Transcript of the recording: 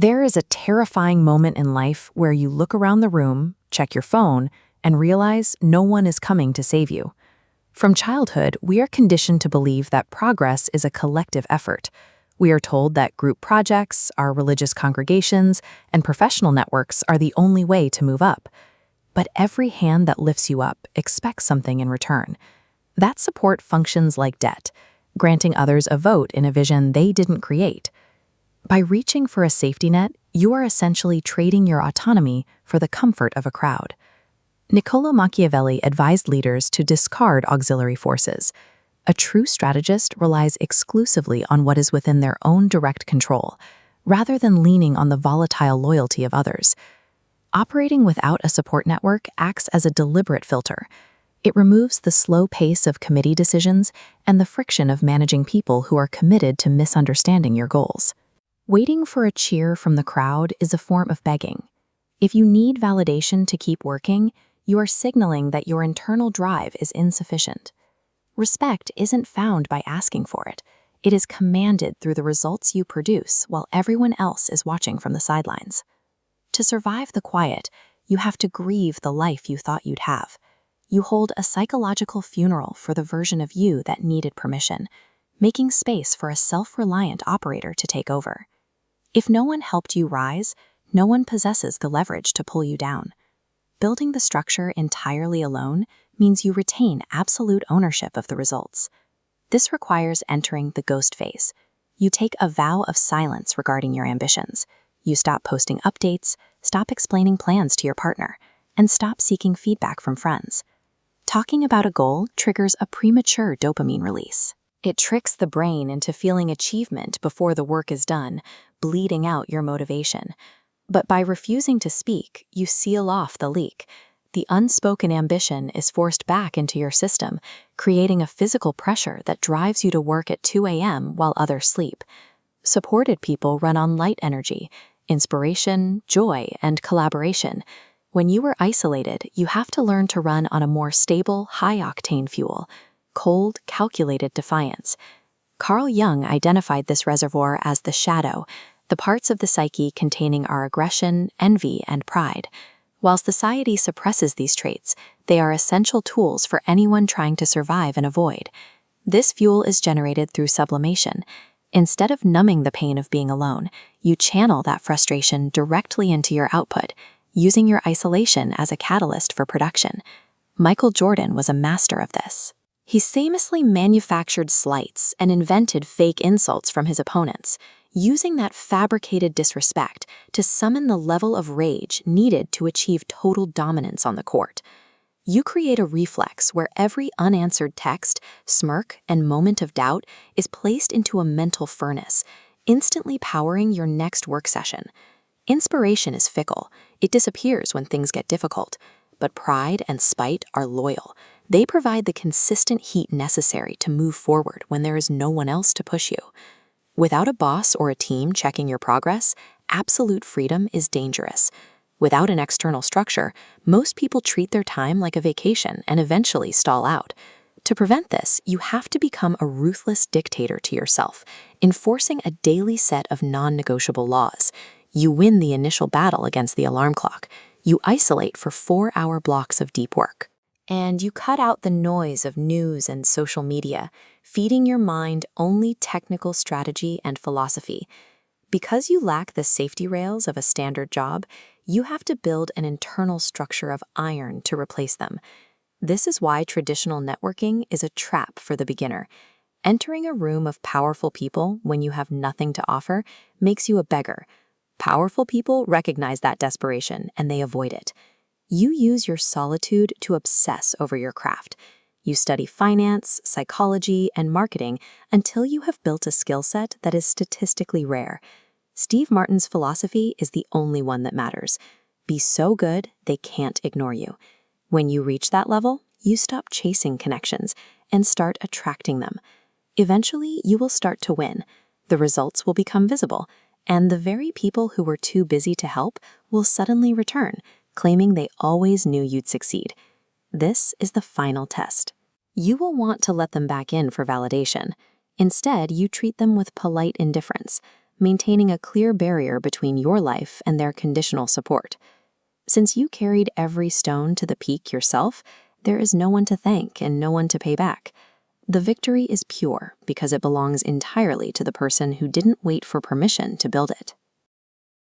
There is a terrifying moment in life where you look around the room, check your phone, and realize no one is coming to save you. From childhood, we are conditioned to believe that progress is a collective effort. We are told that group projects, our religious congregations, and professional networks are the only way to move up. But every hand that lifts you up expects something in return. That support functions like debt, granting others a vote in a vision they didn't create. By reaching for a safety net, you are essentially trading your autonomy for the comfort of a crowd. Niccolo Machiavelli advised leaders to discard auxiliary forces. A true strategist relies exclusively on what is within their own direct control, rather than leaning on the volatile loyalty of others. Operating without a support network acts as a deliberate filter. It removes the slow pace of committee decisions and the friction of managing people who are committed to misunderstanding your goals. Waiting for a cheer from the crowd is a form of begging. If you need validation to keep working, you are signaling that your internal drive is insufficient. Respect isn't found by asking for it. It is commanded through the results you produce while everyone else is watching from the sidelines. To survive the quiet, you have to grieve the life you thought you'd have. You hold a psychological funeral for the version of you that needed permission, making space for a self-reliant operator to take over. If no one helped you rise, no one possesses the leverage to pull you down. Building the structure entirely alone means you retain absolute ownership of the results. This requires entering the ghost phase. You take a vow of silence regarding your ambitions. You stop posting updates, stop explaining plans to your partner, and stop seeking feedback from friends. Talking about a goal triggers a premature dopamine release. It tricks the brain into feeling achievement before the work is done, bleeding out your motivation. But by refusing to speak, you seal off the leak. The unspoken ambition is forced back into your system, creating a physical pressure that drives you to work at 2 a.m. while others sleep. Supported people run on light energy, inspiration, joy, and collaboration. When you are isolated, you have to learn to run on a more stable, high-octane fuel. Cold, calculated defiance. Carl Jung identified this reservoir as the shadow, the parts of the psyche containing our aggression, envy, and pride. While society suppresses these traits, they are essential tools for anyone trying to survive in a void. This fuel is generated through sublimation. Instead of numbing the pain of being alone, you channel that frustration directly into your output, using your isolation as a catalyst for production. Michael Jordan was a master of this. He famously manufactured slights and invented fake insults from his opponents, using that fabricated disrespect to summon the level of rage needed to achieve total dominance on the court. You create a reflex where every unanswered text, smirk, and moment of doubt is placed into a mental furnace, instantly powering your next work session. Inspiration is fickle. It disappears when things get difficult. But pride and spite are loyal. They provide the consistent heat necessary to move forward when there is no one else to push you. Without a boss or a team checking your progress, absolute freedom is dangerous. Without an external structure, most people treat their time like a vacation and eventually stall out. To prevent this, you have to become a ruthless dictator to yourself, enforcing a daily set of non-negotiable laws. You win the initial battle against the alarm clock. You isolate for 4-hour blocks of deep work. And you cut out the noise of news and social media, feeding your mind only technical strategy and philosophy. Because you lack the safety rails of a standard job, you have to build an internal structure of iron to replace them. This is why traditional networking is a trap for the beginner. Entering a room of powerful people when you have nothing to offer makes you a beggar. Powerful people recognize that desperation and they avoid it. You use your solitude to obsess over your craft. You study finance, psychology, and marketing until you have built a skill set that is statistically rare. Steve Martin's philosophy is the only one that matters. Be so good, they can't ignore you. When you reach that level, you stop chasing connections and start attracting them. Eventually, you will start to win. The results will become visible, and the very people who were too busy to help will suddenly return, claiming they always knew you'd succeed. This is the final test. You will want to let them back in for validation. Instead, you treat them with polite indifference. maintaining a clear barrier between your life and their conditional support. Since you carried every stone to the peak yourself, there is no one to thank and no one to pay back. The victory is pure because it belongs entirely to the person who didn't wait for permission to build it.